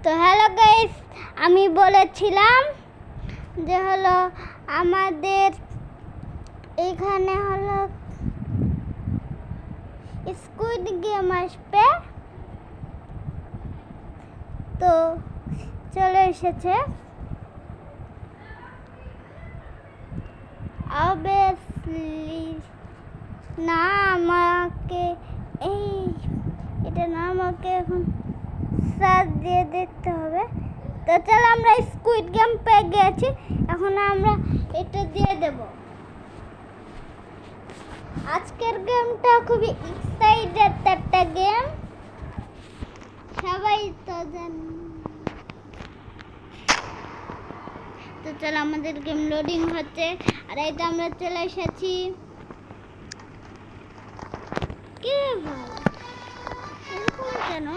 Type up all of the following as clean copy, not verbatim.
তো hello guys, আমি বলেছিলাম যে হলো আমাদের এখানে হলো স্কুইড গেম আসবে, তো চলে এসেছে। অবভিয়াসলি না আমাকে এটা না আমাকে এখন সার্চ দিয়ে দেখতে হবে। তো চলো, আমরা স্কুইড গেম পেয়ে গেছি, এখন আমরা এটা দিয়ে দেব। আজকের গেমটা খুবই এক্সাইটেড একটা গেম, সবাই তো জানে। তো চলো, আমাদের গেম লোডিং হচ্ছে, আর এটা আমরা চলে এসেছি। কি ভাই এরকম কেন?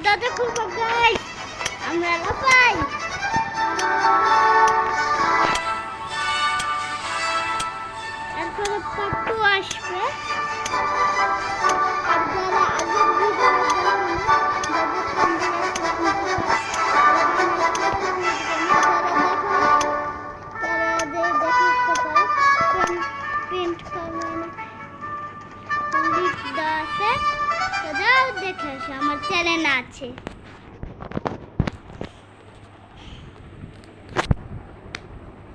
দরজা খুলবো গাইস, আমরা লাফাই। এরপরে পার্ট 2 আসবে। আর যারা আগের ভিডিও দেখে আসে, আমার চ্যানেল আছে।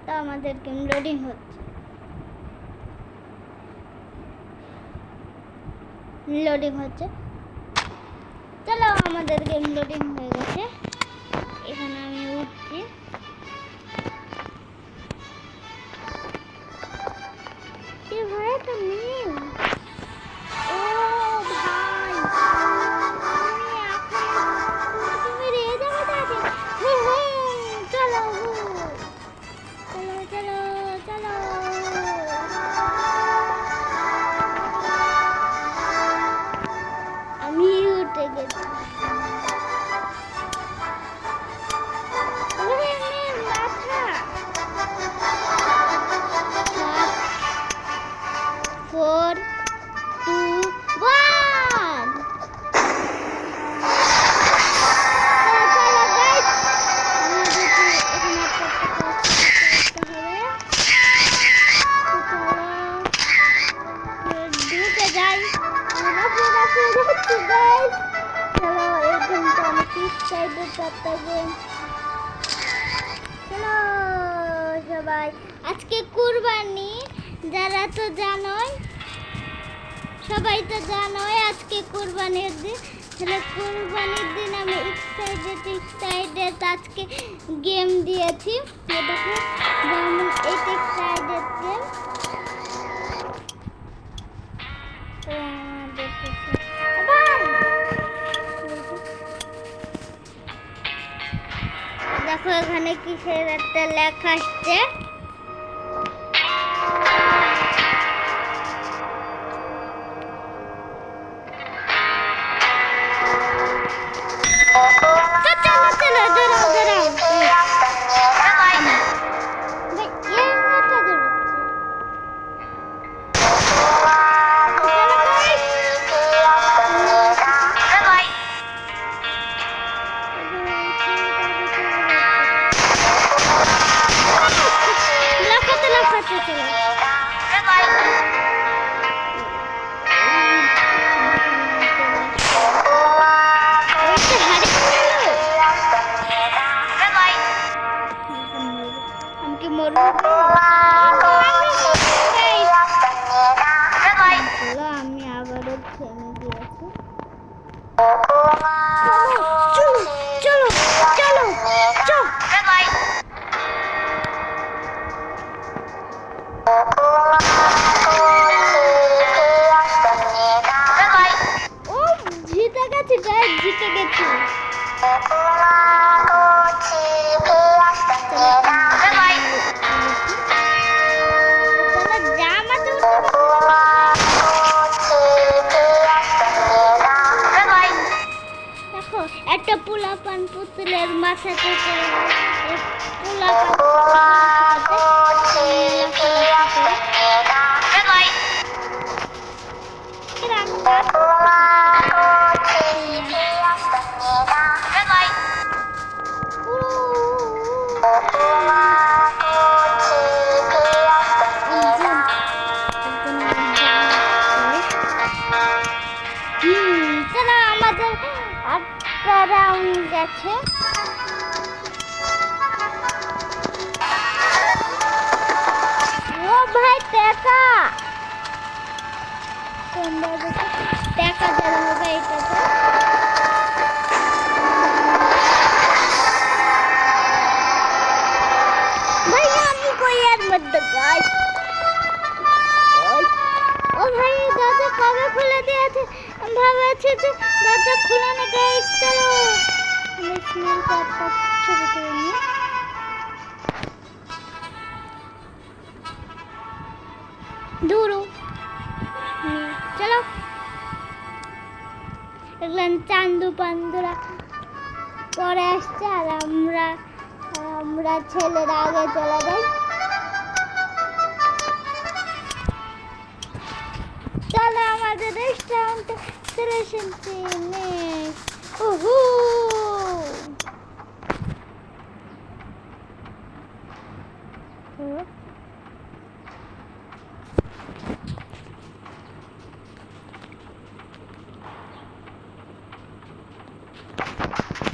তো আমাদের গেম লোডিং হচ্ছে, চলো আমাদের গেম লোডিং হয়ে গেছে। এখানে আমি উঠছি। কি ভাই এটা মেয়ে? ও ভাই, তুমি রেয়ে যাবে তাহলে। চলো চলো চলো চলো। আমি উঠে গেছি। Four, two, one. সবাই আজকে কুরবানি, যারা তো জানোই, সবাই তো জানোই আজকে কুরবানির দিন। তাহলে কুরবানির দিন আমি এক্সাইটেড আজকে গেম দিয়েছি। দেখো যেমন এক্সাইটেড গেম। দেখো এখানে কিসের একটা লেখা আসছে। আমি আবারও থেমে দিয়েছি। চলো চলো চলো। ও জিতে গেছি গাইস, জিতে গেছি। একটা একটা পোলাপান পুতুলের মাথাতে করে চলো আমাদের 8টা রাউন্ড গেছে। ও ভাই টাকা টাকা দেওয়া হবে এটাতে। ভাই আমি কই এর মধ্যে গাইস। ও ভাই দরজা কবে খুলে দিয়েছে, আমি ভাবছি যে দরজা খুলে না গাইস। চলো আমি স্মেল কার্ডটা ছবি তুলে নিই। দূরু চলো দেখলেন চান্দু পান্দুরা পরে আসছে আর আমরা ছেলেরা আগে চলে যাই। চলো আমাদের রেস্টুরেন্টে চলে এসেছি। উহু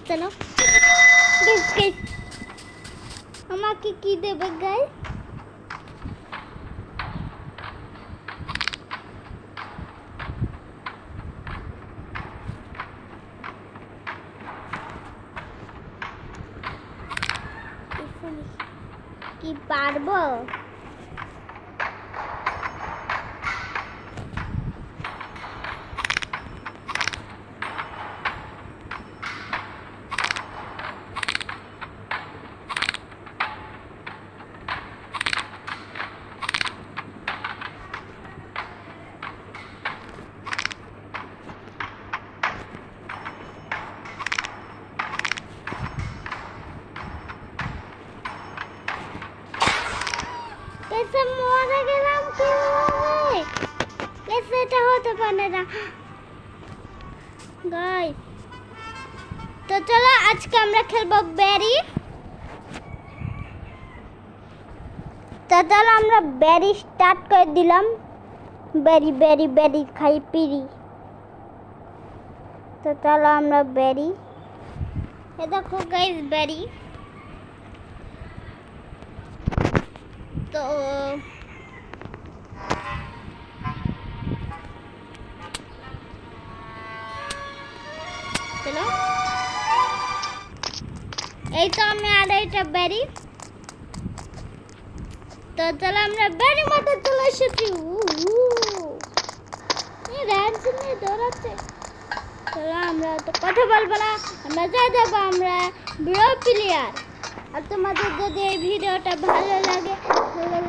চলো আমাকে কি দেবে গাই? কি পারবো? कैसे মরে গেলাম কিভাবে? कैसे এটা হতে পারে না গাইস। তো চলো আজকে আমরা খেলবো ব্যারি। তো চলো আমরা ব্যারি স্টার্ট করে দিলাম। ব্যারি ব্যারি ব্যারি খাই পিরি। তো চলো আমরা ব্যারি, এ দেখো গাইস ব্যারি। তো চলো এই তো আমি আড়াইটা ব্যারি। তো চলো আমরা ব্যারি মাঠে চলে এসেছি। দৌড়াচ্ছে। চলো আমরা তো কথা বলবো না, আমরা যা যাবো আমরা ব্রো প্লেয়ার। আর তোমাদের যদি এই ভিডিওটা ভালো লাগে তাহলে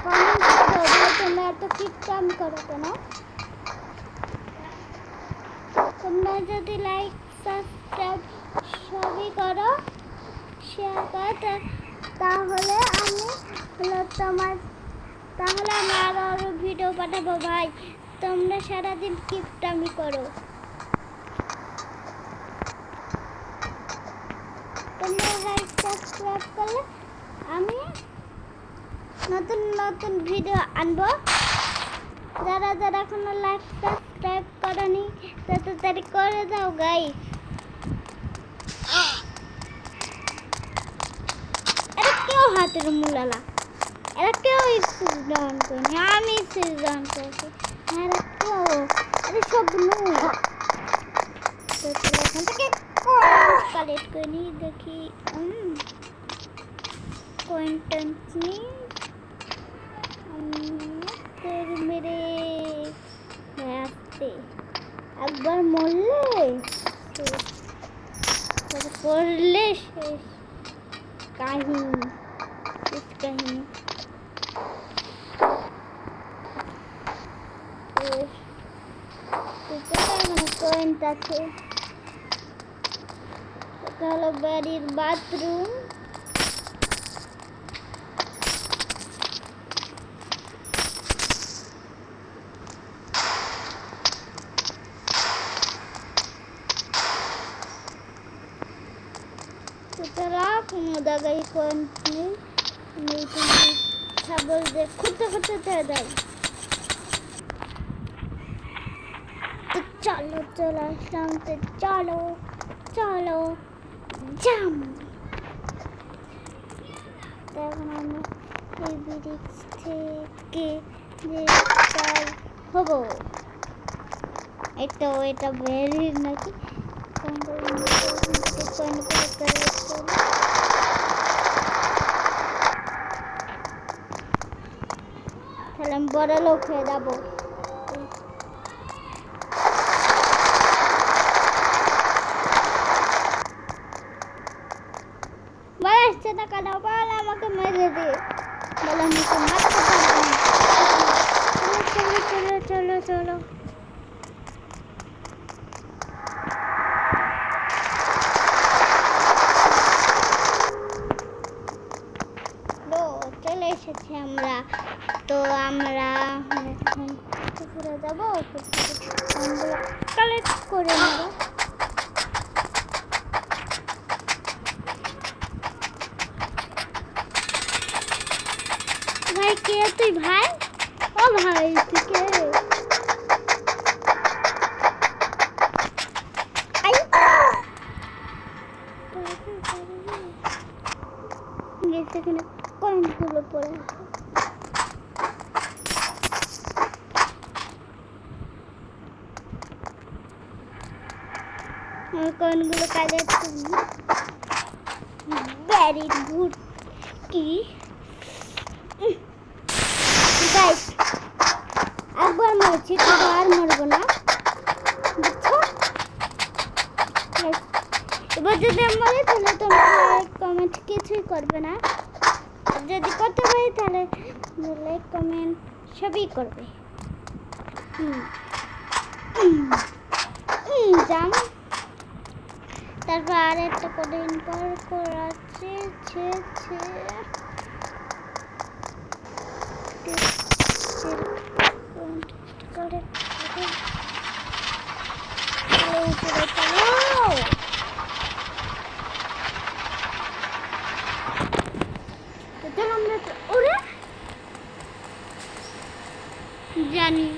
কমেন্ট করো। তোমরা এত কিপটাম করো কেন? তোমরা যদি লাইক সাবস্ক্রাইব সবই করো, শেয়ার করো, তাহলে আমি আরো ভিডিও পাঠাবো। ভাই তোমরা সারাদিন কিপটামি করো। তোমরা লাইক সাবস্ক্রাইব করলে আমি নতুন নতুন ভিডিও আনবো। যারা যারা এখনো লাইক সাবস্ক্রাইব করনি তাড়াতাড়ি করে দাও গাইস। এরা কেউ হাতের মুলালা, এরা কেউ সিজন করেনি, আমি সিজন করেছি। এরা কেউ এরা সব নয়। তো এখান থেকে কালেক্ট করে নিই, দেখি কন্টেন্ট নিই। মেরে আসতে একবার মরলে করলে শেষ কাহিনী, শেষ কাহিনী। কয়েন্ট আছে এটা হলো বাড়ির বাথরুম। তোরা কোনো জায়গায় নেই, ছাগল যে খুঁজতে খুঁজতে ছেড়ে দেয়। তো চলো চলে আসলাম, তো চলো চলো জাম। এখন আমরা এই ব্রিজ থেকে যে পার হবো। এটা বেরিয়ে নাকি তাহলে আমি বড় লোক হয়ে যাবো। আসছে না কেন? বল আমাকে মেরে দে। বল আমি তো মারতে পারবো না। চলো চলো চলো চলো চলে এসেছি আমরা। তো আমরা এখন পুকুরে যাবো, কালেক্ট করে নেবো। ভাই কে তুই? ভাই ও ভাই তুই কে? সেখানে কয়েনগুলো পড়ে আছে। কয়েনগুলো কাজে ভেরি গুড। কি গাইস, একবার মরছি তো আর মরবো না, বুঝছো? এবার যদি মরে তাহলে তোমরা লাইক কমেন্ট কিছুই করবে না, আর যদি করতে পারি তাহলে লাইক কমেন্ট সবই করবে। জাম। তারপর আর একটা করে ইনপার করাচ্ছে জানি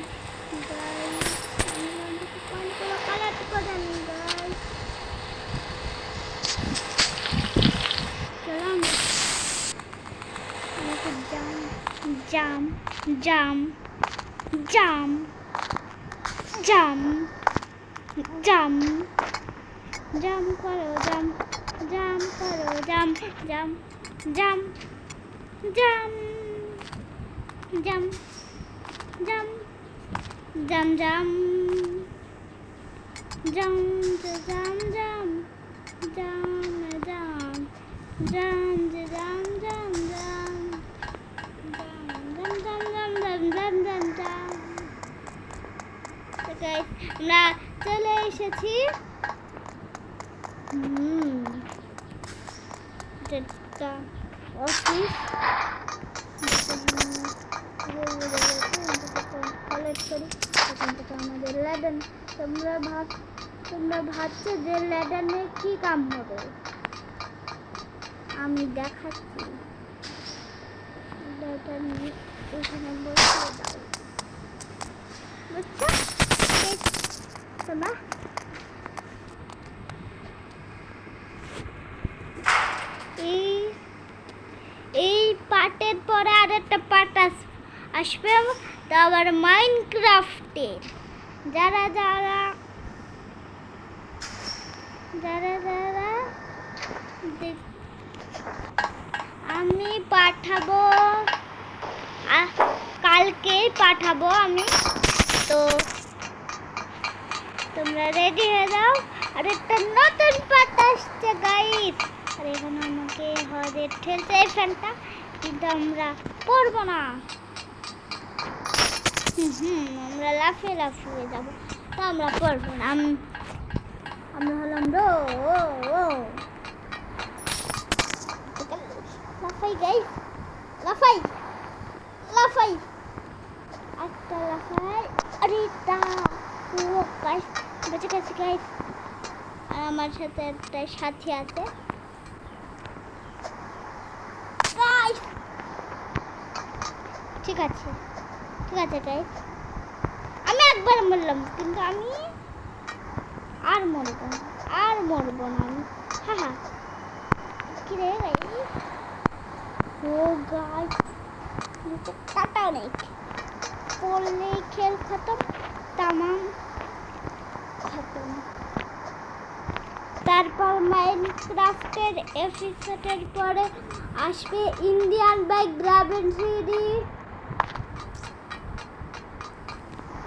জাম জাম জাম জাম জাম জাম করো জাম জাম করো জাম জাম জাম জাম জাম জাম জাম জাম জাম জাম জাম জাম জাম জাম জাম জাম জাম আমরা চলে এসেছি। অফিস কালেক্ট করি তখন থেকে আমাদের ল্যাডান। তোমরা ভাবছো যে ল্যাডানে কি কাম হবে, আমি দেখাচ্ছি। ল্যাডান এখানে বসিয়ে দাও, বুঝছো? তোমরা এই পার্টের পরে আর একটা পার্ট আসবে, তো আবার মাইনক্রাফটের। যারা যারা যারা যারা আমি পাঠাবো, কালকেই পাঠাবো আমি। তো তোমরা রেডি হয়ে যাও। আর একটা নতুন পার্ট আসছে গাইস। আর এখানে আমাকে হরে ঠেলছে এই ফ্যানটা, কিন্তু আমরা পড়বো না। আমরা লাফিয়ে লাফিয়ে যাবো, তো আমরা পড়বো না। আমরা হলাম লাফাই গাইস, লাফাই লাফাই, একটা লাফাই। আরে তা ও গাইস বেঁচে গেছে গাইস। আর আমার সাথে একটা সাথী আছে গাইস। ঠিক আছে ঠিক আছে গাইস, আমি একবার মরলাম কিন্তু আমি আর মরবো না, আর মরবো না আমি। হ্যাঁ হ্যাঁ কি রে গাইস, ও গাইস নিচে কাটাও নেই, পড়লে খেল খতম, তামাম খতম। তারপর মাইনক্রাফটের এপিসোডের পরে আসবে ইন্ডিয়ান বাই গ্রাবেন সিডি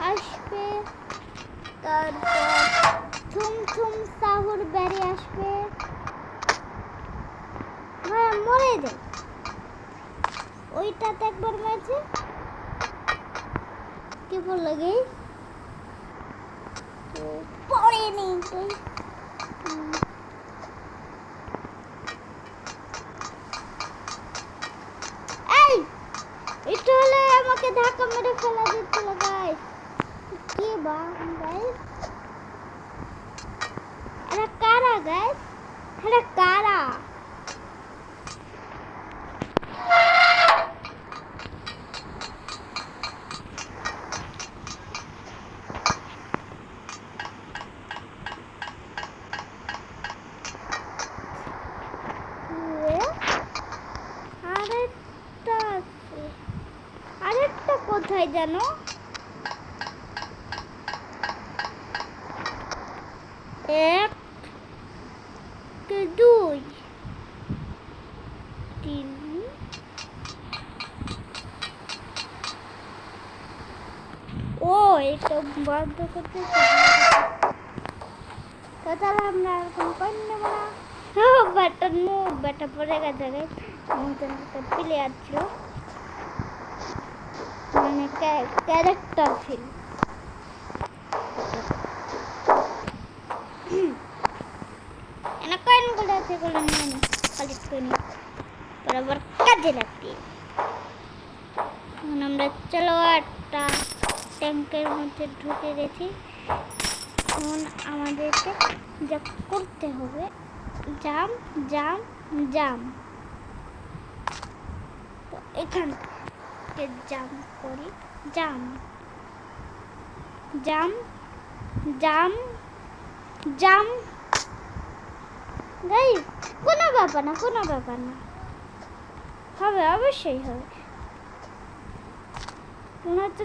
আসবে, তারপর থুম থুম সাহুর বেড়ে আসবে। হ্যাঁ মরে যায়, ওইটাতে একবার মেরেছে। কি বললো গে পরে নেই তুই। এই এটা হলে আমাকে ধাক্কা মেরে ফেলা দিচ্ছিল গাইস। কি বা গাইস, এরা কারা গাইস, এরা কারা? আরেকটা কোথায় জানো, এক দুই তিন, ও এটা বন্ধ করতে তাহলে আমরা এখন কই নেব না। বাটন ব্যাটা পড়ে গেছে আমাদের একটা প্লেয়ার ছিল, মানে ক্যারেক্টার ছিল। এনা কয়েনগুলো আছে, এগুলো নিয়ে নি, কালেক্ট করে নি, বরাবর কাজে লাগবে। এখন আমরা চলো একটা ট্যাঙ্কের মধ্যে ঢুকে গেছি। এখন আমাদেরকে যা করতে হবে, জাম জাম জাম, তো এখান থেকে জাম করি, জাম জাম জাম জাম গাইস, কোনো ব্যাপার না, কোনো ব্যাপার না, হবে অবশ্যই হবে। মনে হচ্ছে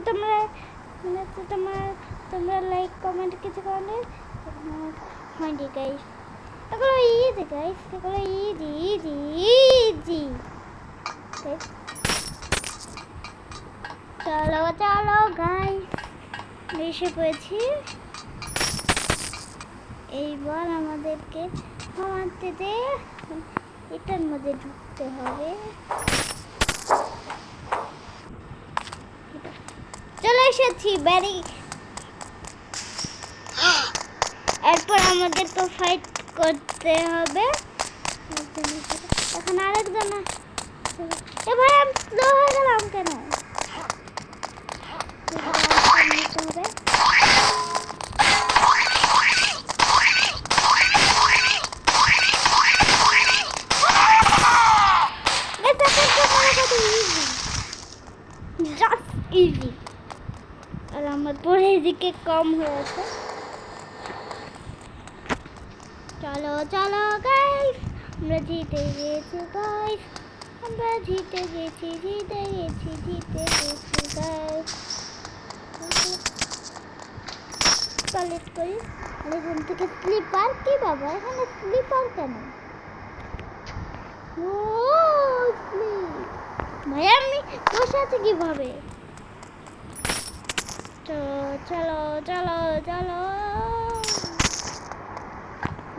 তোমরা লাইক কমেন্ট কিছু করলে হয়নি গাইস, এগুলো ইজি গাইস, এগুলো ইজি ইজি ইজি। চলো চলো গাইস, এসে পড়েছি। এইবার আমাদেরকে থামাতে দে, এটার মধ্যে ঢুকতে হবে। চলে এসেছি ব্যারি। এরপর আমাদেরকে ফাইট করতে হবে। এখন আরেকজন, এ ভাই আমি স্লো হয়ে গেলাম কেন? ইজি, আর আমার পরে এদিকে কম হয়েছে। চলো চলো গাইস, আমরা জিতে গেছি গাইস, আমরা জিতে গেছি গাইস। কালেক্ট করি। আর এখান থেকে স্লিপার, কি বাবা এখানে স্লিপার কেন? ও স্লিপ, ভাই আমি বসে আছি কিভাবে? চলো চলো চলো,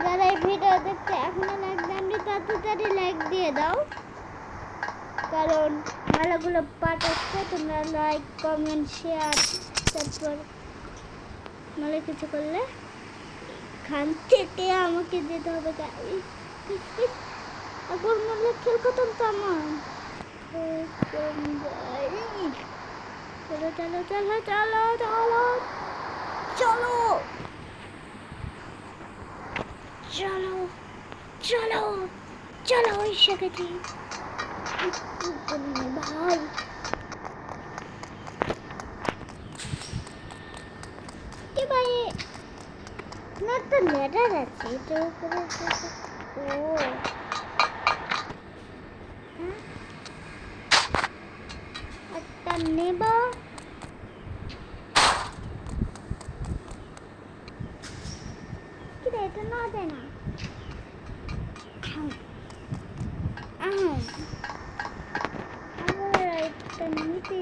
যারা এই ভিডিও দেখতে এখনো লাইক দেননি তাড়াতাড়ি লাইক দিয়ে দাও, কারণ ভালোগুলো পার্ট আসছে। তোমরা লাইক কমেন্ট শেয়ার, তারপর নাহলে কিছু করলে খান থেকে আমাকে যেতে হবে গাইস। একবার মরলে খেল খতম তো আমার। চলো চলো চলো চলো চলো চলো চলো চলো চলো এসে গেছি ভাই। কি ভাই না তো লেটার আছে এটার উপরে। ও একটা নেব। কি রে এটা না যায় না। আবার একটা নিতে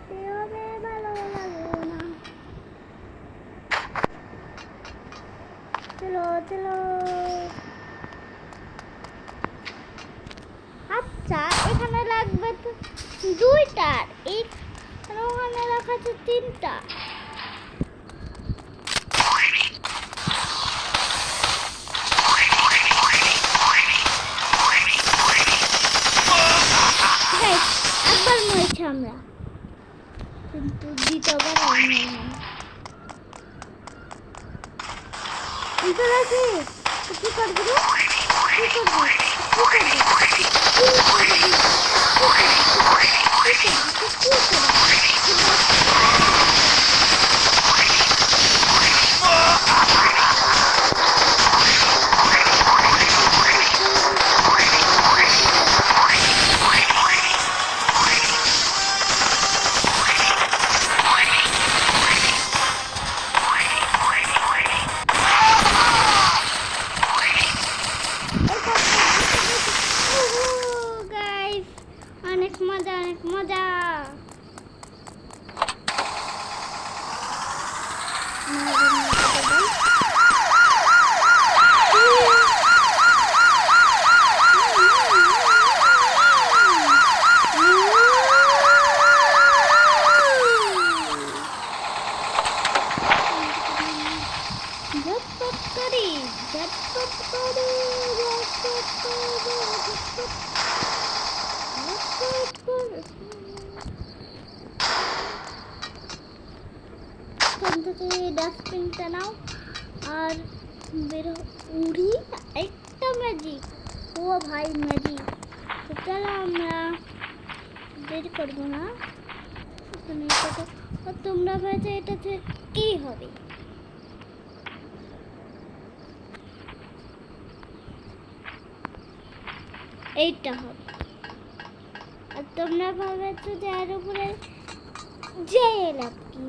সেভাবে ভালো লাগলো না। চলো চলো। আচ্ছা এখানে লাগবে তো 2টা, ওখানে রাখা আছে 3টা। একবার মরেছি আমরা, কিন্তু দ্বিতীয়বার কি করবি রে? কি করবি? অনেক মজা অনেক মজা। ডাস্টবিনটা নাও আর বেরো। উড়ি একটা ম্যাজিক। ও ভাই ম্যাজিক। তো চলো আমরা দেরি করবো না। তোমরা ভাবছো এটা কি হবে? এইটা হবে। আর তোমরা ভাবছো যে এর উপরে যে লাভ কি?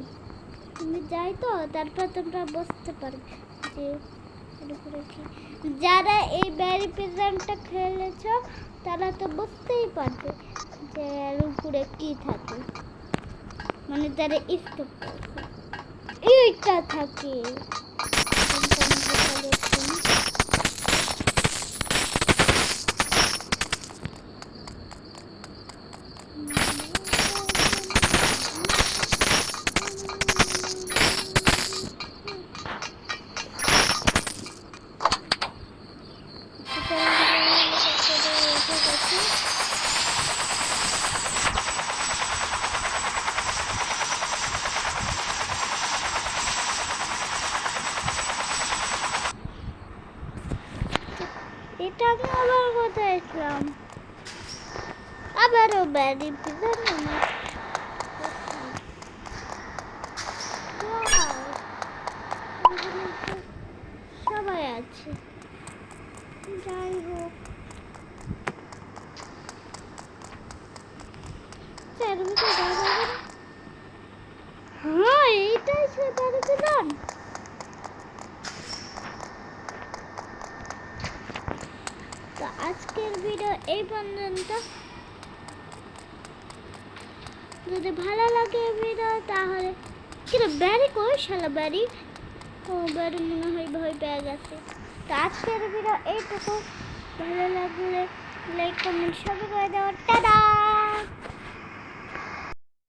তুমি যাই তো তারপর তোমরা বুঝতে পারবে যে এর উপরে কি। যারা এই ব্যারি পিজনটা খেলেছ তারা তো বুঝতেই পারবে যে এর উপরে কি থাকে, মানে যারা স্কিপ করছে এইটা থাকে। এটা আমি আবার কোথায় আসলাম? আবারও ব্যারি পিজন। সবাই আছে, যাই হোক হ্যাঁ এইটাই সে ব্যারি পিজন। তো আজকের ভিডিও এই পর্যন্ত। যদি ভালো লাগে ভিডিও তাহলে কিন্তু ব্যারি কই শালা ব্যারি? ও ব্যারি মনে হয় ভয় পেয়ে গেছে। তো আজকের ভিডিও এইটুকু। ভালো লাগলে লাইক কমেন্ট সবই করে দাও। টাটা।